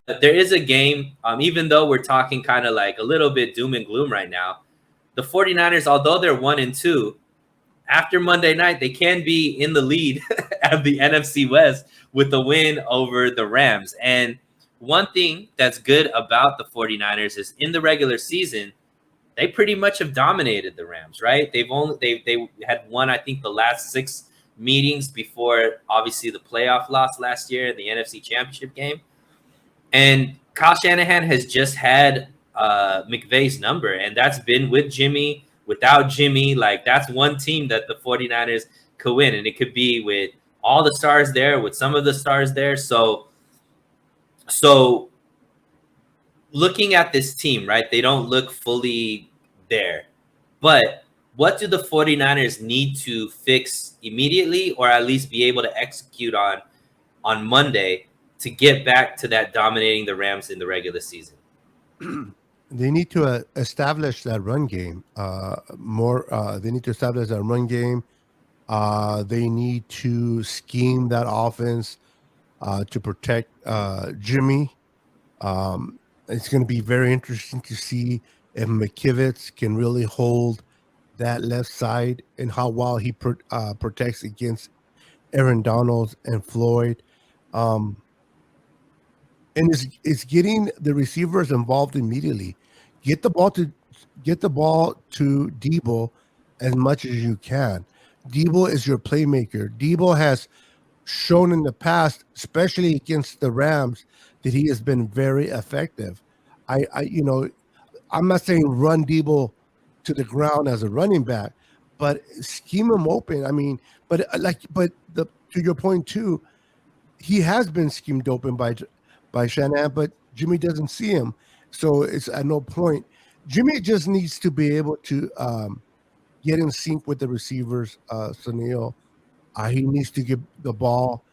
there is a game, even though we're talking kind of like a little bit doom and gloom right now, the 49ers, although they're 1-2, after Monday night, they can be in the lead of the NFC West with the win over the Rams. And one thing that's good about the 49ers is in the regular season, they pretty much have dominated the Rams, right? They had won, I think, the last 6 meetings before obviously the playoff loss last year in the NFC Championship game. And Kyle Shanahan has just had McVay's number, and that's been with Jimmy, without Jimmy. Like, that's one team that the 49ers could win, and it could be with all the stars there, with some of the stars there. So looking at this team, right, they don't look fully there. But what do the 49ers need to fix immediately, or at least be able to execute on Monday to get back to that dominating the Rams in the regular season? They need to establish that run game more. They need to establish that run game. They need to scheme that offense to protect Jimmy. It's going to be very interesting to see if McKivitz can really hold that left side and how well he protects against Aaron Donald and Floyd. Um, and it's getting the receivers involved immediately. Get the ball to Debo as much as you can. Debo is your playmaker. Debo has shown in the past, especially against the Rams, that he has been very effective. I'm not saying run Debo to the ground as a running back, but scheme him open. I mean, but to your point too, he has been schemed open by Shanahan, but Jimmy doesn't see him, so it's at no point. Jimmy just needs to be able to get in sync with the receivers. Sunil, he needs to get the ball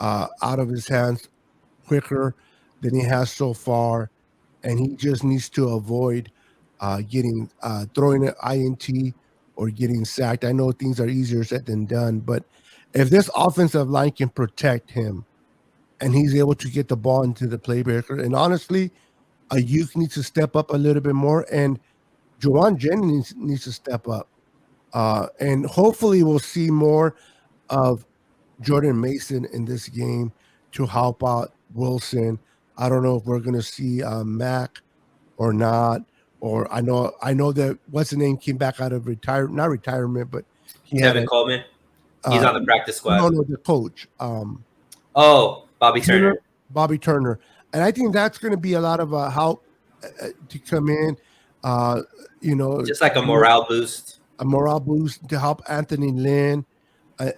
out of his hands quicker than he has so far, and he just needs to avoid getting throwing an INT or getting sacked. I know things are easier said than done, but if this offensive line can protect him and he's able to get the ball into the playmaker, and honestly, Ayuk needs to step up a little bit more, and Juwan Jennings needs to step up. And hopefully we'll see more of Jordan Mason in this game to help out Wilson. I don't know if we're going to see Mac or not. Or I know that what's the name came back out of not retirement, but he Kevin Coleman. He's on the practice squad. No, the coach. Bobby Turner. Bobby Turner, and I think that's going to be a lot of help to come in. Just like a morale boost. A morale boost to help Anthony Lynn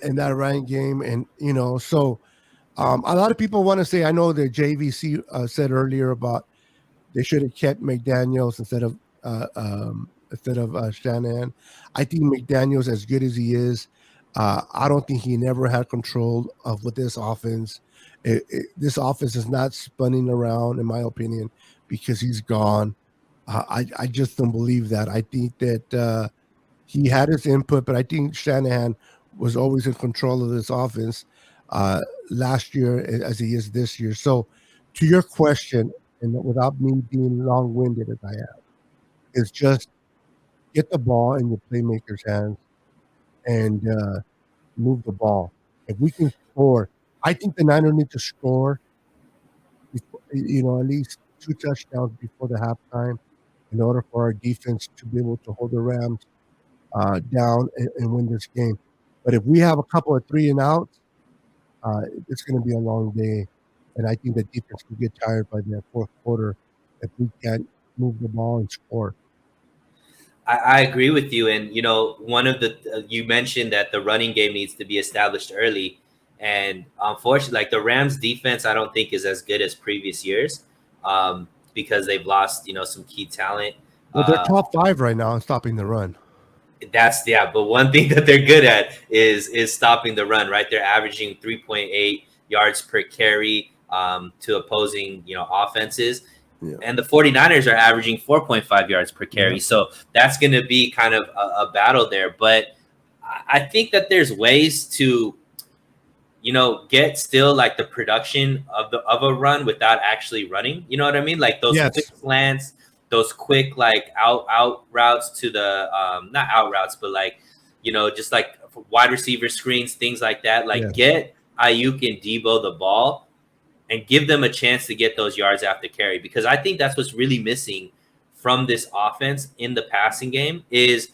in that running game, and so a lot of people want to say. I know that JVC said earlier about they should have kept McDaniels instead of Shanahan. I think McDaniels, as good as he is, I don't think he never had control of what this offense. This offense is not spinning around, in my opinion, because he's gone. I just don't believe that. I think that he had his input, but I think Shanahan was always in control of this offense last year as he is this year. So, to your question, and without me being long-winded as I am, is just get the ball in your playmaker's hands and move the ball. If we can score, I think the Niners need to score, at least 2 touchdowns before the halftime in order for our defense to be able to hold the Rams down and win this game. But if we have a couple of 3 and outs, it's going to be a long day. And I think the defense will get tired by the fourth quarter if we can't move the ball and score. I agree with you. And, one of you mentioned that the running game needs to be established early. And unfortunately, like the Rams defense, I don't think is as good as previous years because they've lost, some key talent. Well, they're top 5 right now in stopping the run. But one thing that they're good at is stopping the run, right? They're averaging 3.8 yards per carry to opposing, offenses. Yeah. And the 49ers are averaging 4.5 yards per carry. Yeah. So that's going to be kind of a battle there. But I think that there's ways to, get still like the production of a run without actually running. You know what I mean? Like those quick Yes. slants, those quick like out routes to the not out routes, but like just like wide receiver screens, things like that. Like Yes. get Ayuk and Debo the ball and give them a chance to get those yards after carry, because I think that's what's really missing from this offense in the passing game is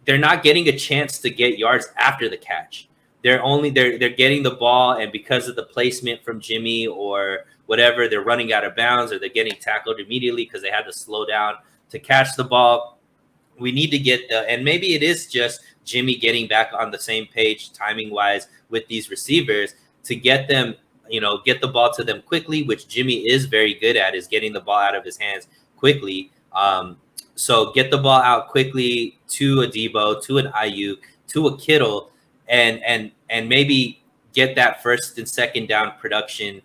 they're not getting a chance to get yards after the catch. They're getting the ball, and because of the placement from Jimmy or whatever, they're running out of bounds or they're getting tackled immediately because they had to slow down to catch the ball. We need to get and maybe it is just Jimmy getting back on the same page timing wise with these receivers to get them, get the ball to them quickly, which Jimmy is very good at, is getting the ball out of his hands quickly. So get the ball out quickly to a Debo, to an Ayuk, to a Kittle, and maybe get that first and second down production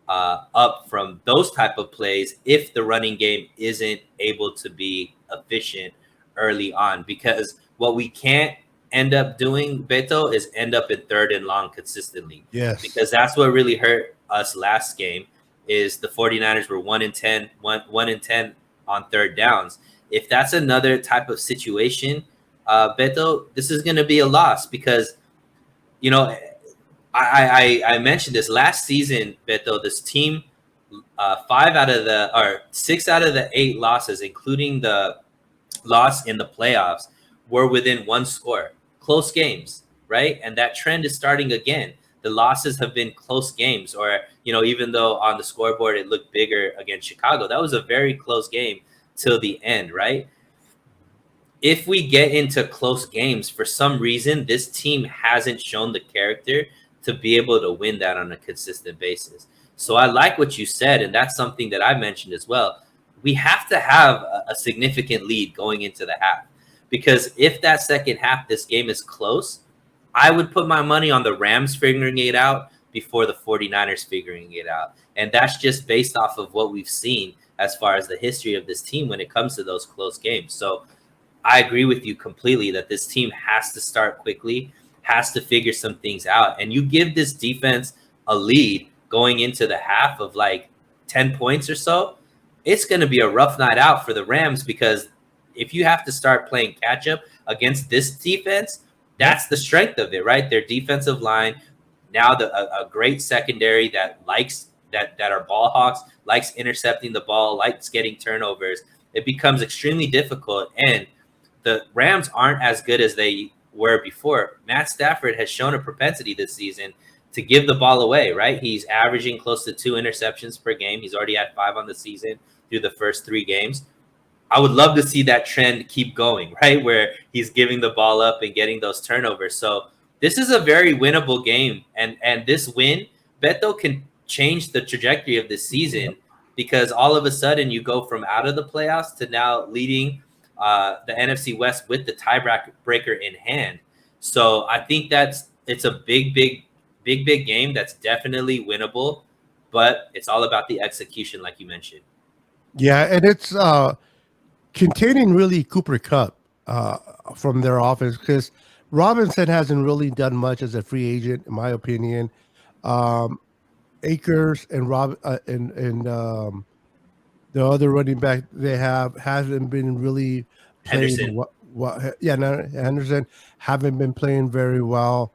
up from those type of plays if the running game isn't able to be efficient early on. Because what we can't end up doing, Beto, is end up in third and long consistently. Yes. Because that's what really hurt us last game is the 49ers were 1 in 10 on third downs. If that's another type of situation, Beto, this is going to be a loss because, I mentioned this last season, Beto, this team, 6 out of the 8 losses, including the loss in the playoffs, were within one score, close games, right? And that trend is starting again. The losses have been close games, or, even though on the scoreboard it looked bigger against Chicago, that was a very close game till the end, right? If we get into close games, for some reason, this team hasn't shown the character to be able to win that on a consistent basis. So I like what you said, and that's something that I mentioned as well. We have to have a significant lead going into the half, because if that second half, this game is close, I would put my money on the Rams figuring it out before the 49ers figuring it out. And that's just based off of what we've seen as far as the history of this team when it comes to those close games. So I agree with you completely that this team has to start quickly, has to figure some things out. And you give this defense a lead going into the half of like 10 points or so, it's going to be a rough night out for the Rams, because if you have to start playing catch up against this defense, that's the strength of it, right? Their defensive line, now a great secondary that likes that are ball hawks, likes intercepting the ball, likes getting turnovers. It becomes extremely difficult, and the Rams aren't as good as they were before. Matt Stafford has shown a propensity this season to give the ball away, right? He's averaging close to 2 interceptions per game. He's already had 5 on the season through the first 3 games. I would love to see that trend keep going, right? Where he's giving the ball up and getting those turnovers. So this is a very winnable game. And this win, Beto, can change the trajectory of this season, because all of a sudden you go from out of the playoffs to now leading the NFC West with the tiebreaker in hand. So I think it's a big game that's definitely winnable, but it's all about the execution, like you mentioned. Yeah, and it's containing really Cooper Kupp from their offense, because Robinson hasn't really done much as a free agent, in my opinion. Akers and the other running back they hasn't been really playing. Henderson haven't been playing very well.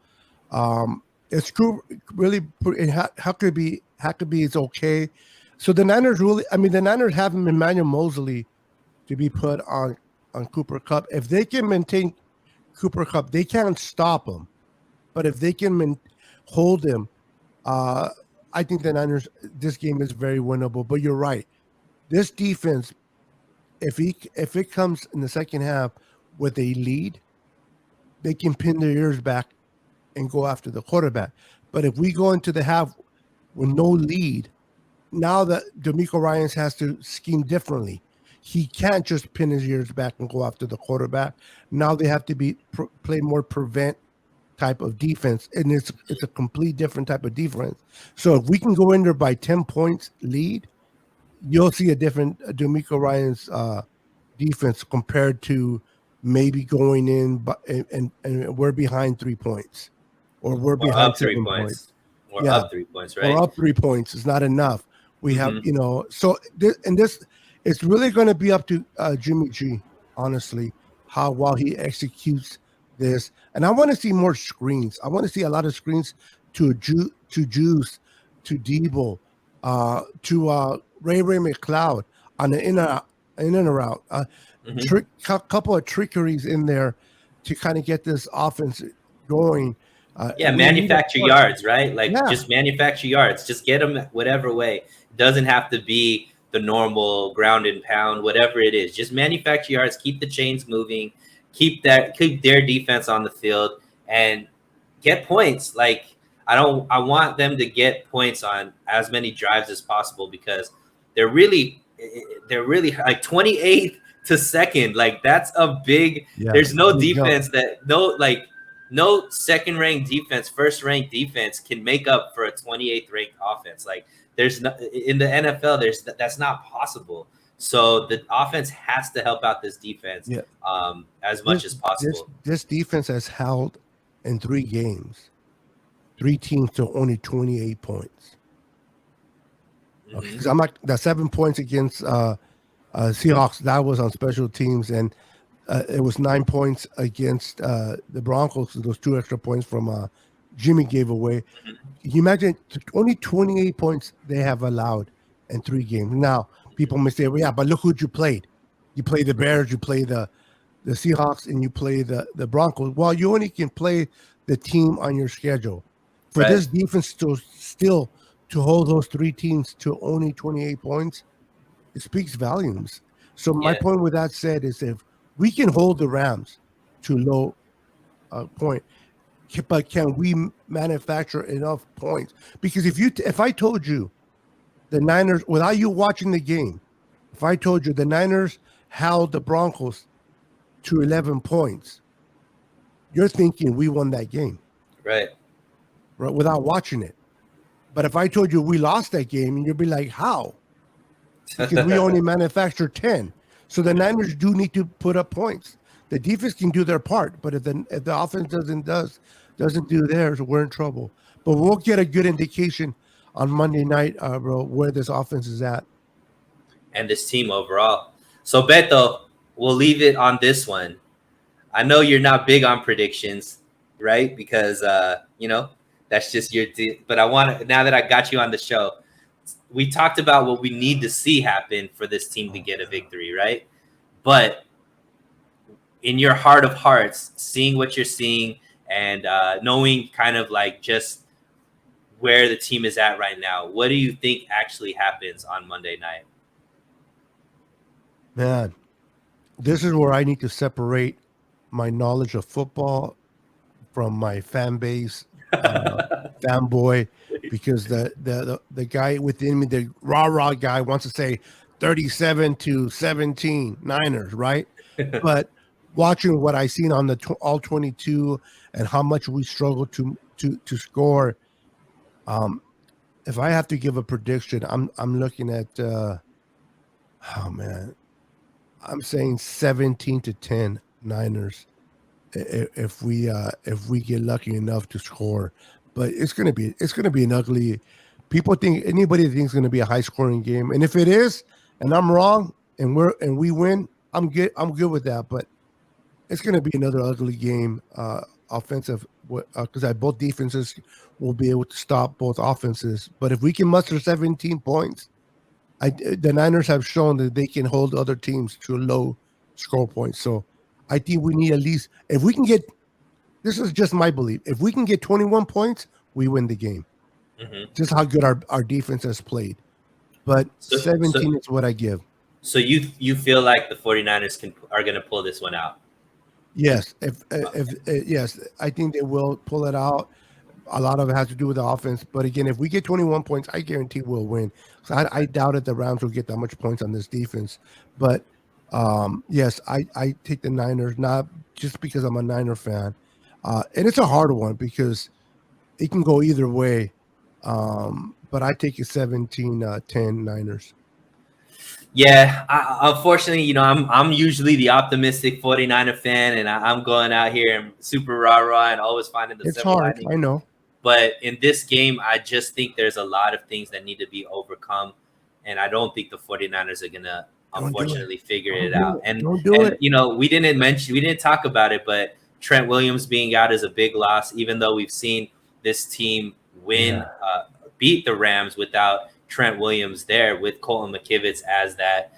It's really Huckabee is okay. So the Niners the Niners have Emmanuel Mosley to be put on Cooper Kupp. If they can maintain Cooper Kupp, they can't stop him. But if they can hold him, I think the Niners, this game is very winnable. But you're right. This defense, if it comes in the second half with a lead, they can pin their ears back and go after the quarterback. But if we go into the half with no lead, now that DeMeco Ryans has to scheme differently. He can't just pin his ears back and go after the quarterback. Now they have to play more prevent type of defense, and it's a complete different type of defense. So if we can go in there by 10 points lead, you'll see a different DeMeco Ryans defense compared to maybe going in and we're behind 3 points. or we're Or behind up 3 7 points. points. Or Yeah, up 3 points, right? or up 3 points is not enough. We have, Mhm. so this it's really going to be up to Jimmy G, honestly, how well he executes this. And I want to see more screens. I want to see a lot of screens to Juice, to Debo, to Ray McLeod on the in and around. Mhm. Couple of trickeries in there to kind of get this offense going. Yeah, We need a manufacture push. yards, right? Like Yeah, just manufacture yards. Just get them whatever way. It doesn't have to be the normal ground and pound, whatever it is. Just manufacture yards. Keep the chains moving. Keep their defense on the field and get points. Like I want them to get points on as many drives as possible because they're really they're really like 28th to second. Like that's a big. yeah, There's no big jump. defense that no second ranked defense, first ranked defense can make up for a 28th ranked offense. Like there's no in the NFL, that's not possible. So the offense has to help out this defense Yeah, as much this as this possible. this defense has held in 3 games, 3 teams to only 28 points. Okay, Hmm. because I'm like the 7 points against Seahawks. That was on special teams, and it was 9 points against the Broncos. Those 2 extra points from Jimmy gave away. Can you imagine only 28 points they have allowed in 3 games? Now people may say, "Well, yeah, but look who you played. You play the Bears, you play the Seahawks, and you play the Broncos." Well, you only can play the team on your schedule. For Right. this defense to still to hold those 3 teams to only 28 points, it speaks volumes. So my Yeah. point with that said is if we can hold the Rams to low point, but can we manufacture enough points? Because if I told you the Niners, without you watching the game, if I told you the Niners held the Broncos to 11 points, you're thinking we won that game, Right. right? Without watching it. But if I told you we lost that game, and you'd be like, how? Because we only manufactured 10. So the Niners do need to put up points. The defense can do their part, but if the offense doesn't do theirs, we're in trouble. But we'll get a good indication on Monday night, bro, where this offense is at. And this team overall. So Beto, we'll leave it on this one. I know you're not big on predictions, right? Because that's just your but I want now that I got you on the show, we talked about what we need to see happen for this team to get a victory, right? But in your heart of hearts, seeing what you're seeing and knowing kind of like just where the team is at right now, what do you think actually happens on Monday night? Man, this is where I need to separate my knowledge of football from my fan base, fanboy, because the guy within me, the rah guy, wants to say 37-17 Niners, right? But watching what I seen on the all 22 and how much we struggle to score, if I have to give a prediction, I'm looking at oh man, I'm saying 17-10 Niners if we get lucky enough to score. But it's gonna be an ugly. People think anybody thinks it's gonna be a high scoring game, and if it is, and I'm wrong, and we win, I'm good with that. But it's gonna be another ugly game, offensive, because both defenses will be able to stop both offenses. But if we can muster 17 points, the Niners have shown that they can hold other teams to low score points. So I think we need at least, if we can get, this is just my belief, if we can get 21 points, we win the game. Mm-hmm. Just how good our defense has played. But So, 17 is what I give. so you feel like the 49ers are going to pull this one out? Yes, if yes, I think they will pull it out. A lot of it has to do with the offense, but again, if we get 21 points, I guarantee we'll win. So I doubted the Rams will get that much points on this defense, but yes, I take the Niners, not just because I'm a Niner fan, and it's a hard one because it can go either way. But I take it 17-10 Niners. Yeah, unfortunately, I'm usually the optimistic 49er fan, and I'm going out here and super rah-rah and always finding the It's silver hard, lining. I know. But in this game, I just think there's a lot of things that need to be overcome. And I don't think the 49ers are going to, Don't do it. unfortunately, figure Don't it do out. it. And, Don't do it. we didn't talk about it, but Trent Williams being out is a big loss, even though we've seen this team beat the Rams without Trent Williams there, with Colton McKivitz as that.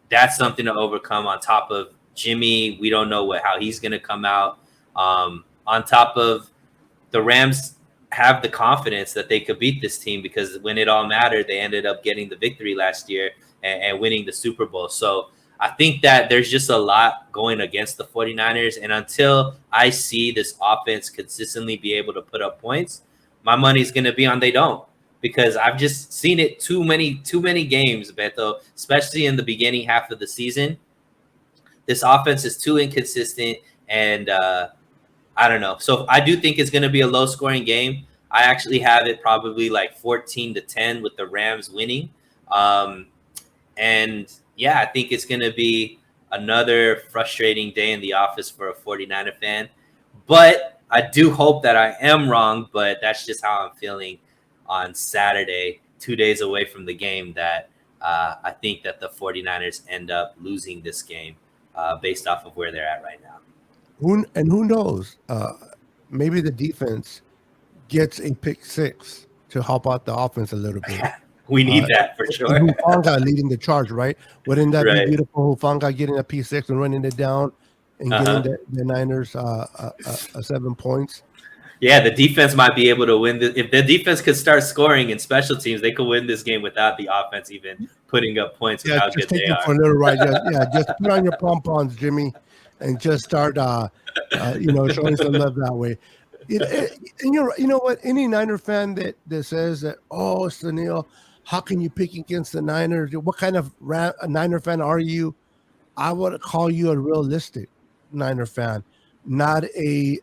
That's something to overcome. On top of Jimmy, we don't know how he's going to come out. On top of the Rams have the confidence that they could beat this team, because when it all mattered, they ended up getting the victory last year and winning the Super Bowl. So I think that there's just a lot going against the 49ers. And until I see this offense consistently be able to put up points, my money's going to be on they don't, because I've just seen it too many games, Beto, especially in the beginning half of the season. This offense is too inconsistent, and I don't know. So I do think it's going to be a low-scoring game. I actually have it probably like 14-10 with the Rams winning. And yeah, I think it's going to be another frustrating day in the office for a 49er fan. But I do hope that I am wrong, but that's just how I'm feeling on Saturday, 2 days away from the game, that I think that the 49ers end up losing this game based off of where they're at right now. Who knows? Maybe the defense gets a pick six to help out the offense a little bit. We need that for sure. Hufanga leading the charge, right? Wouldn't that Right. be beautiful? Hufanga getting a P6 and running it down and getting the Niners 7 points. Yeah, the defense might be able to win. If the defense could start scoring in special teams, they could win this game without the offense even putting up points. Yeah, just take it for a little ride. Just put on your pom-poms, Jimmy, and just start, showing some love that way. And you know what? Any Niner fan that says that, oh, Sunil, how can you pick against the Niners? What kind of Niner fan are you? I would call you a realistic Niner fan, not a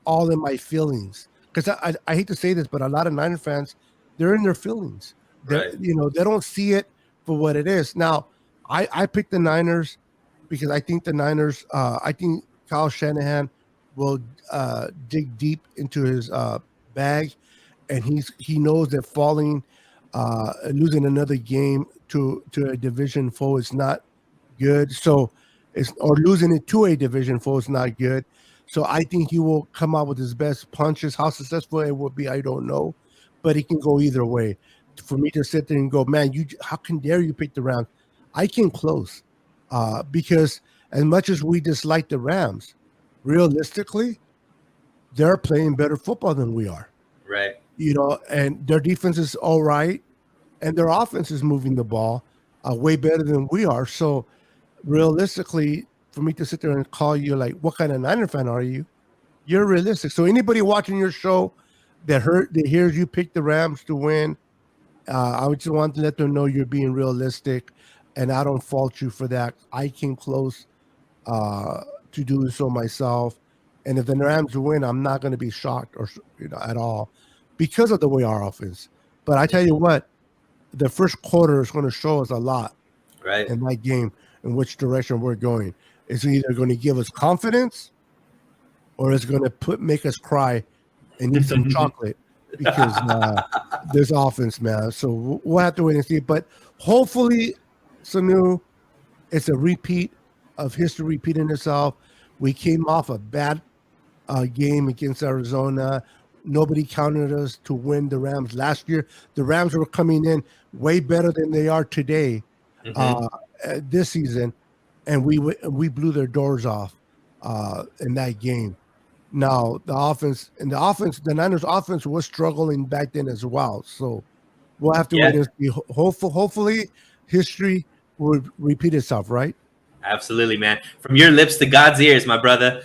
all in my feelings. Because I hate to say this, but a lot of Niner fans, they're in their feelings. Right. They don't see it for what it is. Now, I picked the Niners because I think the Niners, I think Kyle Shanahan will dig deep into his bag, and he knows that losing another game to a division foe is not good. So or losing it to a division foe is not good. So I think he will come out with his best punches. How successful it will be, I don't know, but it can go either way. For me to sit there and go, man, how can dare you pick the Rams? I came close because as much as we dislike the Rams, realistically, they're playing better football than we are. Right. And their defense is all right, and their offense is moving the ball way better than we are. So realistically, for me to sit there and call you like, what kind of Niner fan are you? You're realistic. So anybody watching your show that hears you pick the Rams to win, I would just want to let them know you're being realistic, and I don't fault you for that. I came close to doing so myself, and if the Rams win, I'm not going to be shocked or at all because of the way our offense. But I tell you what, the first quarter is going to show us a lot, right, in that game, in which direction we're going. It's either going to give us confidence, or it's going to make us cry and eat some chocolate because this offense, man. So we'll have to wait and see. But hopefully, Sanu, it's a repeat of history repeating itself. We came off a bad game against Arizona. Nobody counted us to win the Rams last year. The Rams were coming in way better than they are today this season, and we blew their doors off in that game. Now the Niners offense was struggling back then as well. So we'll have to wait and see. Hopefully history will repeat itself, right? Absolutely, man. From your lips to God's ears, my brother.